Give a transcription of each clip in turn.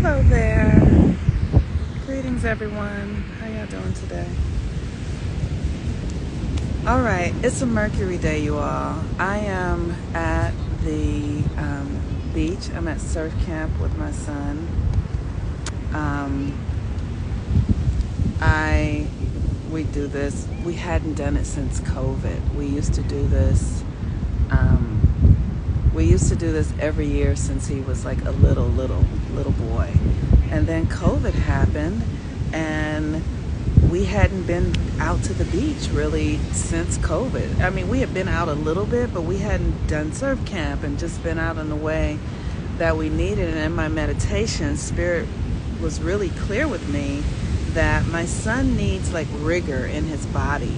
Hello there. Greetings, everyone. How y'all doing today? All right, it's a Mercury day, you all. I am at the beach. I'm at surf camp with my son. We do this. We hadn't done it since COVID. We used to do this. We used to do this every year since he was like a little boy. And then COVID happened, and we hadn't been out to the beach really since COVID. I mean, we had been out a little bit, but we hadn't done surf camp and just been out in the way that we needed. And in my meditation, Spirit was really clear with me that my son needs like rigor in his body.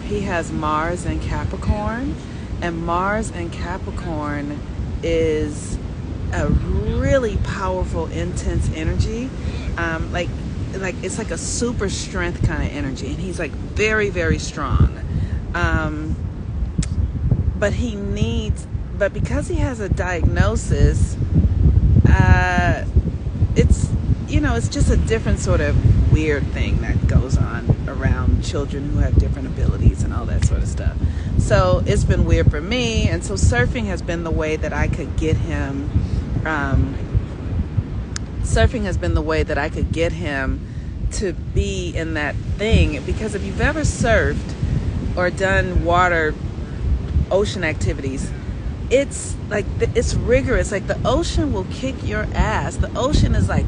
He has Mars and Capricorn, and Mars and Capricorn is a really powerful, intense energy. Like it's like a super strength kind of energy, and he's like very, very strong. But because he has a diagnosis, it's just a different sort of weird thing that goes on around children who have different abilities and all that sort of stuff. So it's been weird for me, and so surfing has been the way that I could get him. Surfing has been the way that I could get him to be in that thing. Because if you've ever surfed or done ocean activities, it's like it's rigorous. Like the ocean will kick your ass. The ocean is like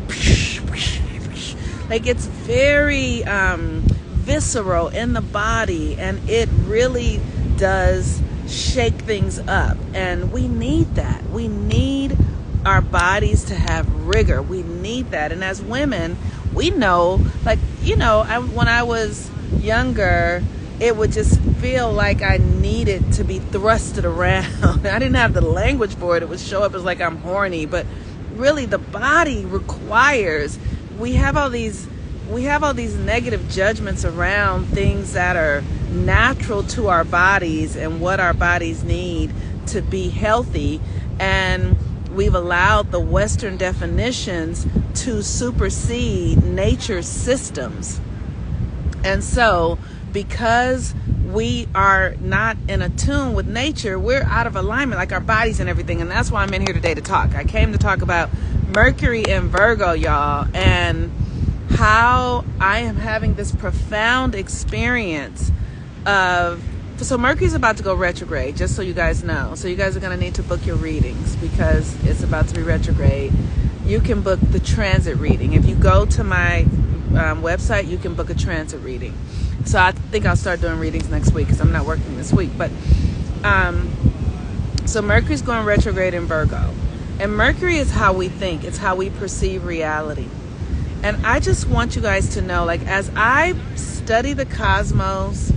it's very visceral in the body, and it really does shake things up. And we need that. We need our bodies to have rigor. We need that. And as women, we know, when I was younger, it would just feel like I needed to be thrusted around. I didn't have the language for it. It would show up as like I'm horny, but really the body requires. We have all these negative judgments around things that are natural to our bodies and what our bodies need to be healthy, and we've allowed the Western definitions to supersede nature's systems. And so because we are not in attune with nature, we're out of alignment, like our bodies and everything. And that's why I'm in here today to talk. I came to talk about Mercury in Virgo, y'all, and how I am having this profound experience of... So Mercury's about to go retrograde, just so you guys know. So you guys are going to need to book your readings because it's about to be retrograde. You can book the transit reading. If you go to my website, you can book a transit reading. So I think I'll start doing readings next week because I'm not working this week. But so Mercury's going retrograde in Virgo. And Mercury is how we think. It's how we perceive reality. And I just want you guys to know, like, as I study the cosmos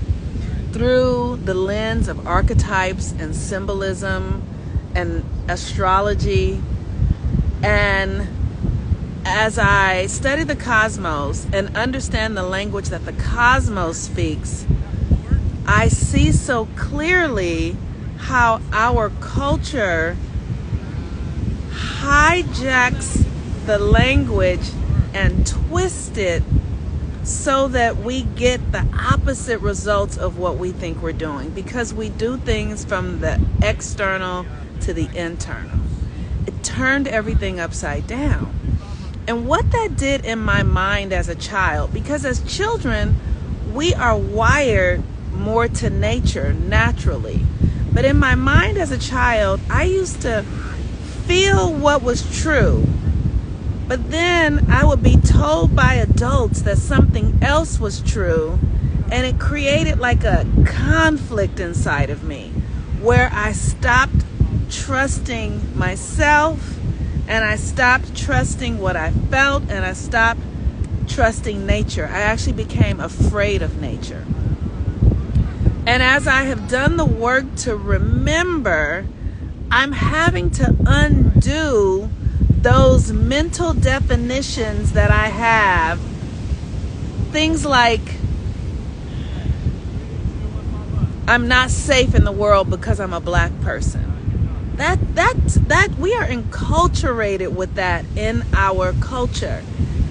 through the lens of archetypes and symbolism and astrology, and as I study the cosmos and understand the language that the cosmos speaks, I see so clearly how our culture hijacks the language and twists it so that we get the opposite results of what we think we're doing, because we do things from the external to the internal. It turned everything upside down. And what that did in my mind as a child, because as children, we are wired more to nature naturally. But in my mind as a child, I used to feel what was true. But then I would be told by adults that something else was true, and it created like a conflict inside of me where I stopped trusting myself, and I stopped trusting what I felt, and I stopped trusting nature. I actually became afraid of nature. And as I have done the work to remember, I'm having to undo those mental definitions that I have. Things like, I'm not safe in the world because I'm a black person. That we are enculturated with that in our culture.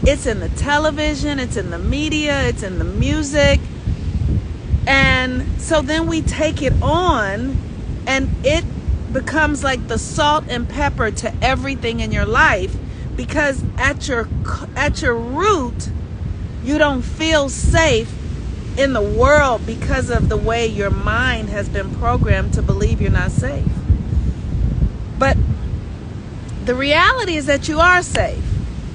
It's in the television, it's in the media, it's in the music. And so then we take it on, and it becomes like the salt and pepper to everything in your life, because at your root, you don't feel safe in the world because of the way your mind has been programmed to believe you're not safe. But the reality is that you are safe.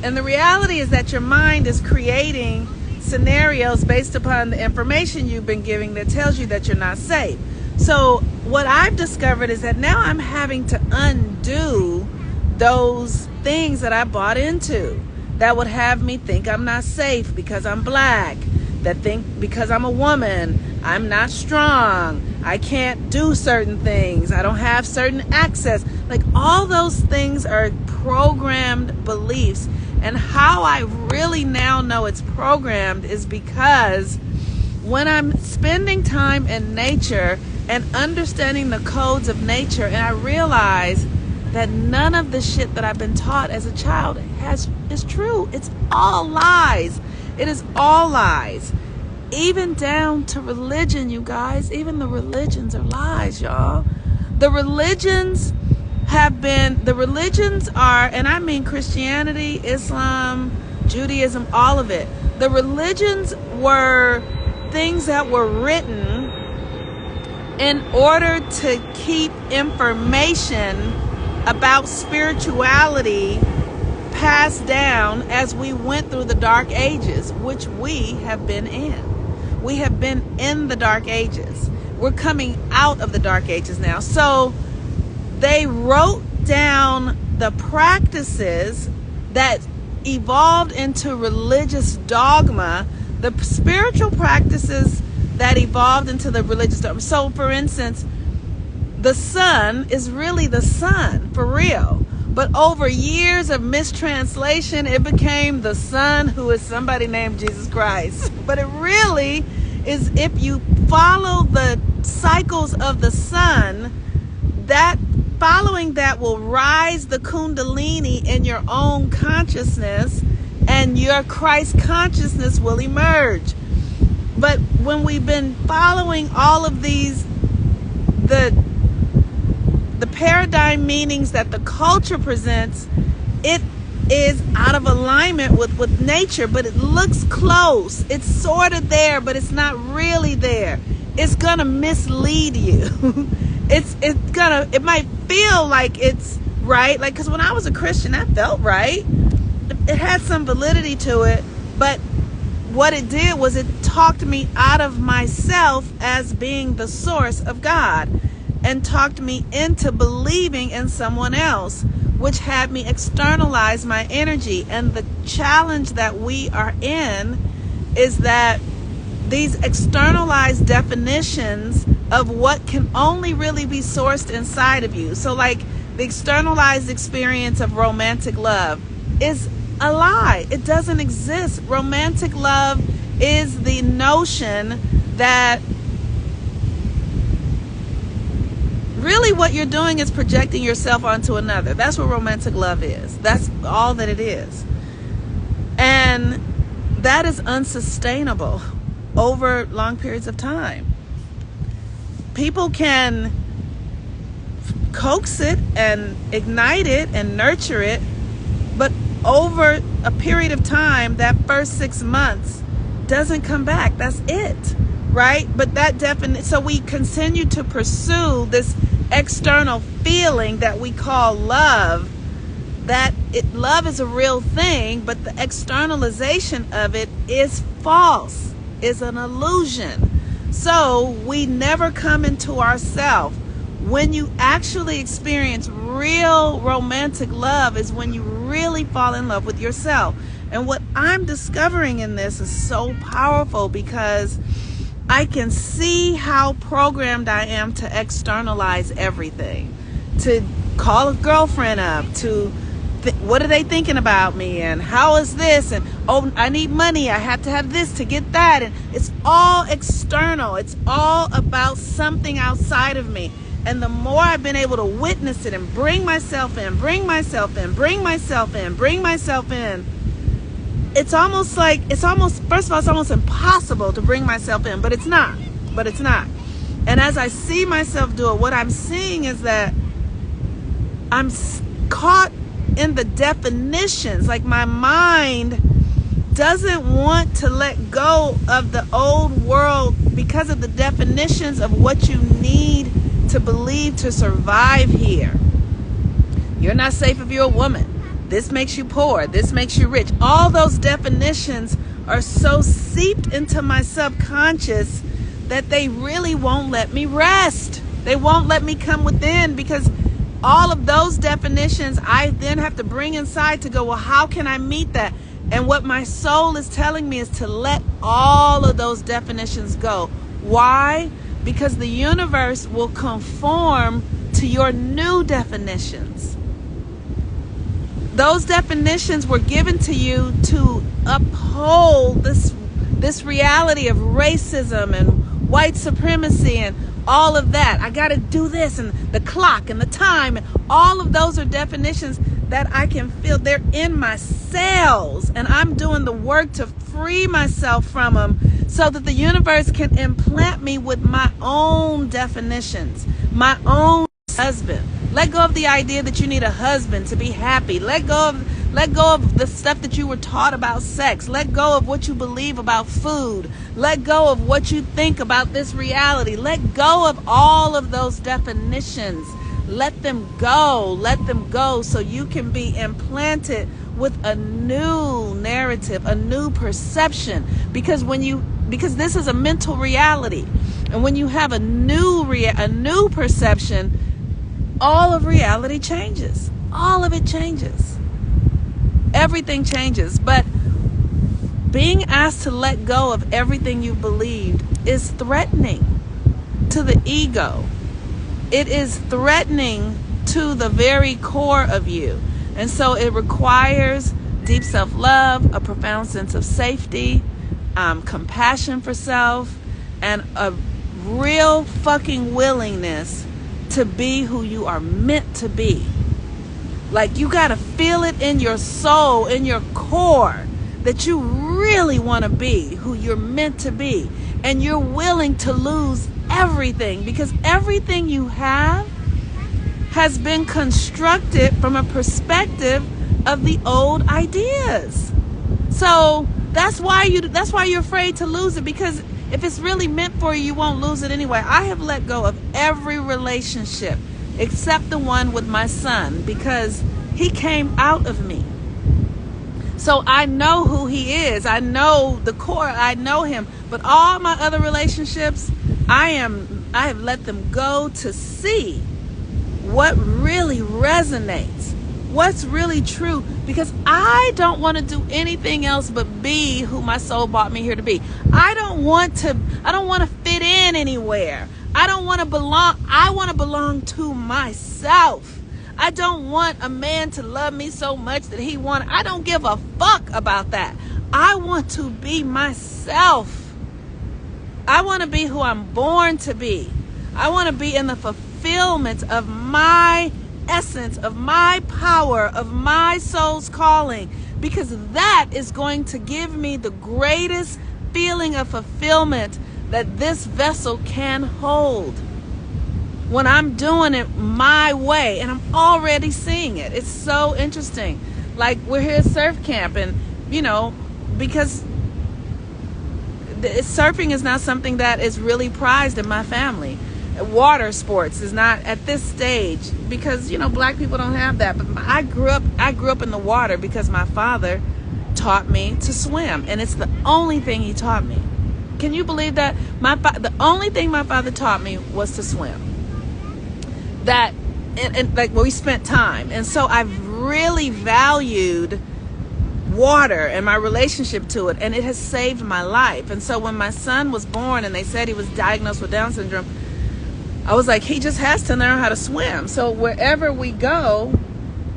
And the reality is that your mind is creating scenarios based upon the information you've been giving that tells you that you're not safe. So what I've discovered is that now I'm having to undo those things that I bought into that would have me think I'm not safe because I'm black, that think because I'm a woman, I'm not strong, I can't do certain things, I don't have certain access. Like, all those things are programmed beliefs. And how I really now know it's programmed is because when I'm spending time in nature and understanding the codes of nature, and I realize that none of the shit that I've been taught as a child is true. It's all lies. It is all lies. Even down to religion, you guys. Even the religions are lies, y'all. The religions are, and I mean Christianity, Islam, Judaism, all of it. The religions were things that were written in order to keep information about spirituality passed down as we went through the dark ages, which we have been in. We have been in the dark ages. We're coming out of the dark ages now. So they wrote down the practices that evolved into religious dogma, the spiritual practices that evolved into the religious dogma. So, for instance, the sun is really the sun, for real. But over years of mistranslation, it became the son who is somebody named Jesus Christ. But it really is, if you follow the cycles of the sun, that following that will rise the kundalini in your own consciousness, and your Christ consciousness will emerge. But when we've been following all of these, the paradigm meanings that the culture presents, it is out of alignment with nature, but it looks close. It's sort of there, but it's not really there. It's gonna mislead you. It might feel like it's right, like, because when I was a Christian, that felt right. It had some validity to it, but what it did was it talked me out of myself as being the source of God, and talked me into believing in someone else, which had me externalize my energy. And the challenge that we are in is that these externalized definitions of what can only really be sourced inside of you. So like the externalized experience of romantic love is a lie. It doesn't exist. Romantic love is the notion that really what you're doing is projecting yourself onto another. That's what romantic love is. That's all that it is. And that is unsustainable over long periods of time. People can coax it and ignite it and nurture it, but over a period of time, that first 6 months doesn't come back. That's it, right? But that so we continue to pursue this external feeling that we call love. Love is a real thing, but the externalization of it is false, is an illusion. So we never come into ourselves. When you actually experience real romantic love is when you really fall in love with yourself. And what I'm discovering in this is so powerful, because I can see how programmed I am to externalize everything, to call a girlfriend up, to what are they thinking about me, and how is this, and oh, I need money, I have to have this to get that, and it's all external. It's all about something outside of me. And the more I've been able to witness it and bring myself in, it's almost, first of all, it's almost impossible to bring myself in, but it's not. And as I see myself do it, what I'm seeing is that I'm caught in the definitions. Like, my mind doesn't want to let go of the old world because of the definitions of what you need to believe to survive here. You're not safe if you're a woman. This makes you poor. This makes you rich. All those definitions are so seeped into my subconscious that they really won't let me rest. They won't let me come within, because all of those definitions I then have to bring inside to go, well, how can I meet that? And what my soul is telling me is to let all of those definitions go. Why? Because the universe will conform to your new definitions. Those definitions were given to you to uphold this reality of racism and white supremacy and all of that. I got to do this, and the clock and the time, and all of those are definitions that I can feel. They're in my cells, and I'm doing the work to free myself from them so that the universe can implant me with my own definitions, my own husband. Let go of the idea that you need a husband to be happy. Let go of the stuff that you were taught about sex. Let go of what you believe about food. Let go of what you think about this reality. Let go of all of those definitions. Let them go so you can be implanted with a new narrative, a new perception. Because this is a mental reality. And when you have a new perception, all of reality changes. All of it changes. Everything changes. But being asked to let go of everything you believed is threatening to the ego. It is threatening to the very core of you. And so it requires deep self-love, a profound sense of safety, compassion for self, and a real fucking willingness to be who you are meant to be. Like, you got to feel it in your soul, in your core, that you really want to be who you're meant to be. And you're willing to lose everything, because everything you have has been constructed from a perspective of the old ideas. So that's why you're afraid to lose it, because if it's really meant for you, you won't lose it anyway. I have let go of every relationship except the one with my son, because he came out of me. So I know who he is. I know the core. I know him. But all my other relationships, I have let them go to see what really resonates, what's really true, because I don't want to do anything else but be who my soul brought me here to be. I don't want to fit in anywhere. I don't want to belong. I want to belong to myself. I don't want a man to love me so much that I don't give a fuck about that. I want to be myself. I want to be who I'm born to be. I want to be in the fulfillment of my essence, of my power, of my soul's calling, because that is going to give me the greatest feeling of fulfillment that this vessel can hold. When I'm doing it my way, and I'm already seeing it. It's so interesting. Like, we're here at surf camp, and because surfing is not something that is really prized in my family. Water sports is not at this stage, because black people don't have that. But I grew up in the water because my father taught me to swim, and it's the only thing he taught me. Can you believe that? The only thing my father taught me was to swim. That, and like, we spent time. And so I've really valued water and my relationship to it, and it has saved my life. And so when my son was born and they said he was diagnosed with Down syndrome, I was like, he just has to learn how to swim. So wherever we go,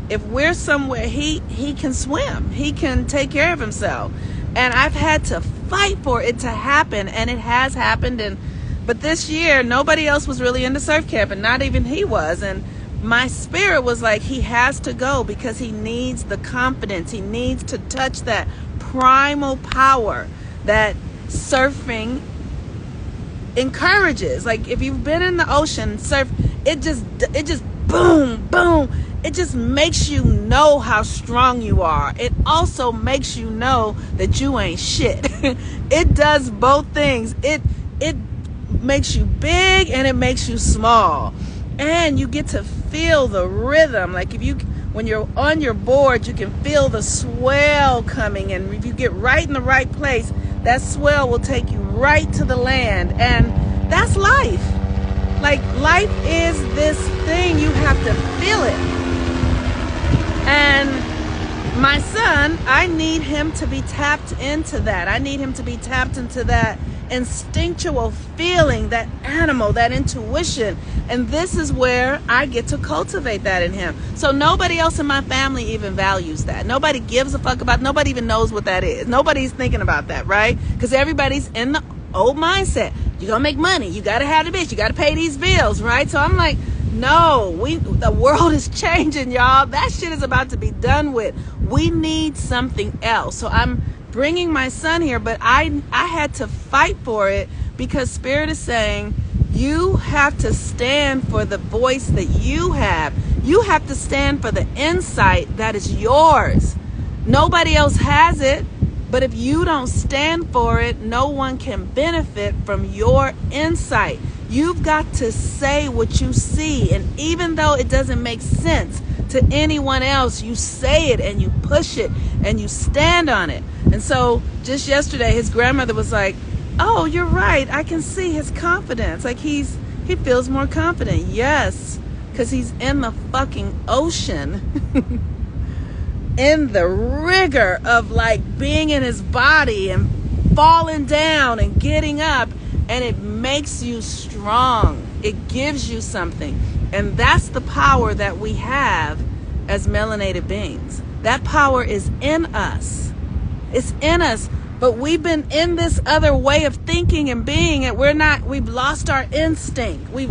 if we're somewhere, he can swim. He can take care of himself. And I've had to fight for it to happen, and it has happened. And But this year, nobody else was really into surf camp, and not even he was. And my spirit was like, he has to go because he needs the confidence. He needs to touch that primal power that surfing encourages. Like, if you've been in the ocean, surf, it just boom, boom. It just makes you know how strong you are. It also makes you know that you ain't shit. It does both things. It makes you big and it makes you small. And you get to feel the rhythm. Like, when you're on your board, you can feel the swell coming, and if you get right in the right place, that swell will take you right to the land. And that's life. Like, life is this thing. You have to feel it. And my son, I need him to be tapped into that. I need him to be tapped into that instinctual feeling, that animal, that intuition. And this is where I get to cultivate that in him. So nobody else in my family even values that. Nobody gives a fuck about, nobody even knows what that is. Nobody's thinking about that, right? Because everybody's in the old mindset. You gonna make money. You gotta have the bitch. You gotta pay these bills, right? So I'm like, no, the world is changing, y'all. That shit is about to be done with. We need something else. So I'm bringing my son here, but I had to fight for it because Spirit is saying you have to stand for the voice that you have. You have to stand for the insight that is yours. Nobody else has it, but if you don't stand for it, no one can benefit from your insight. You've got to say what you see, and even though it doesn't make sense to anyone else, you say it and you push it and you stand on it. And so just yesterday, his grandmother was like, oh, you're right. I can see his confidence. Like, he feels more confident. Yes, because he's in the fucking ocean, in the rigor of like being in his body and falling down and getting up. And it makes you strong. It gives you something. And that's the power that we have as melanated beings. That power is in us. It's in us. But we've been in this other way of thinking and being, and we've lost our instinct. We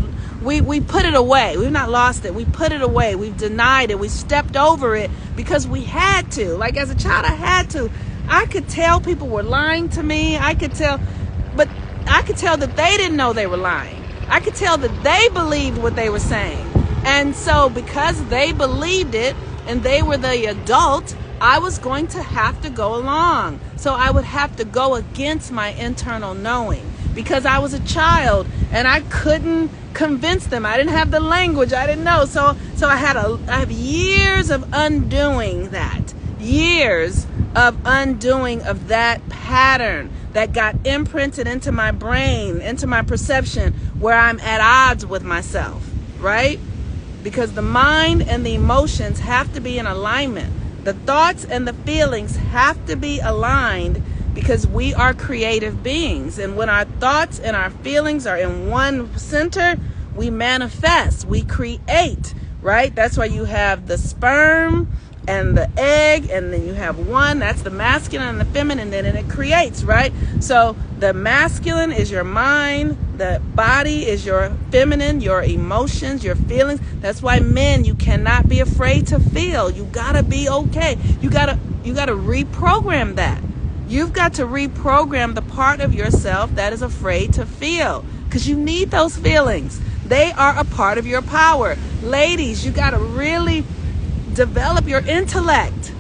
put it away. We've not lost it. We put it away. We've denied it. We stepped over it because we had to. Like, as a child, I had to. I could tell people were lying to me. I could tell that they didn't know they were lying. I could tell that they believed what they were saying. And so because they believed it and they were the adult, I was going to have to go along. So I would have to go against my internal knowing because I was a child and I couldn't convince them. I didn't have the language. I didn't know. So I have years of undoing that. Years of undoing of that pattern that got imprinted into my brain, into my perception, where I'm at odds with myself, right? Because the mind and the emotions have to be in alignment. The thoughts and the feelings have to be aligned because we are creative beings. And when our thoughts and our feelings are in one center, we manifest, we create, right? That's why you have the sperm and the egg, and then you have one, that's the masculine and the feminine, and then it creates, right? So the masculine is your mind, the body is your feminine, your emotions, your feelings. That's why men, you cannot be afraid to feel. You gotta be okay. You gotta reprogram that. You've got to reprogram the part of yourself that is afraid to feel, because you need those feelings. They are a part of your power. Ladies, you gotta really develop your intellect.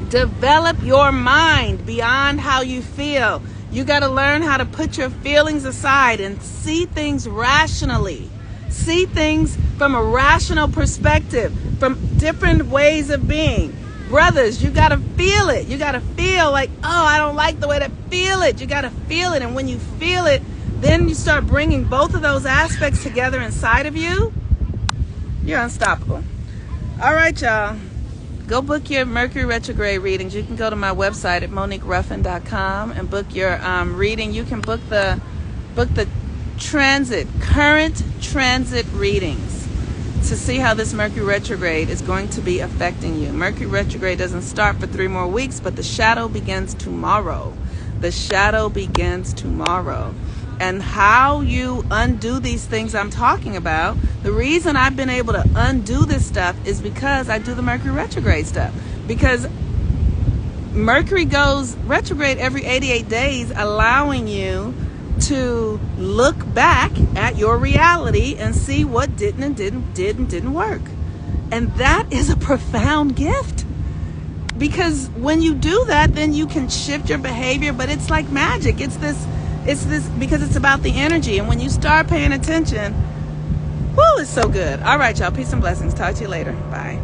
Develop your mind beyond how you feel. You got to learn how to put your feelings aside and see things rationally. See things from a rational perspective, from different ways of being. Brothers, you got to feel it. You got to feel like, oh, I don't like the way that feel it. You got to feel it. And when you feel it, then you start bringing both of those aspects together inside of you. You're unstoppable. All right, y'all. Go book your Mercury retrograde readings. You can go to my website at MoniqueRuffin.com and book your reading. You can book the current transit readings to see how this Mercury retrograde is going to be affecting you. Mercury retrograde doesn't start for 3 more weeks, but the shadow begins tomorrow. The shadow begins tomorrow. And how you undo these things I'm talking about, the reason I've been able to undo this stuff is because I do the Mercury retrograde stuff. Because Mercury goes retrograde every 88 days, allowing you to look back at your reality and see what did and didn't work. And that is a profound gift. Because when you do that, then you can shift your behavior, but it's like magic. It's this because it's about the energy. And when you start paying attention, whoo, it's so good. All right, y'all. Peace and blessings. Talk to you later. Bye.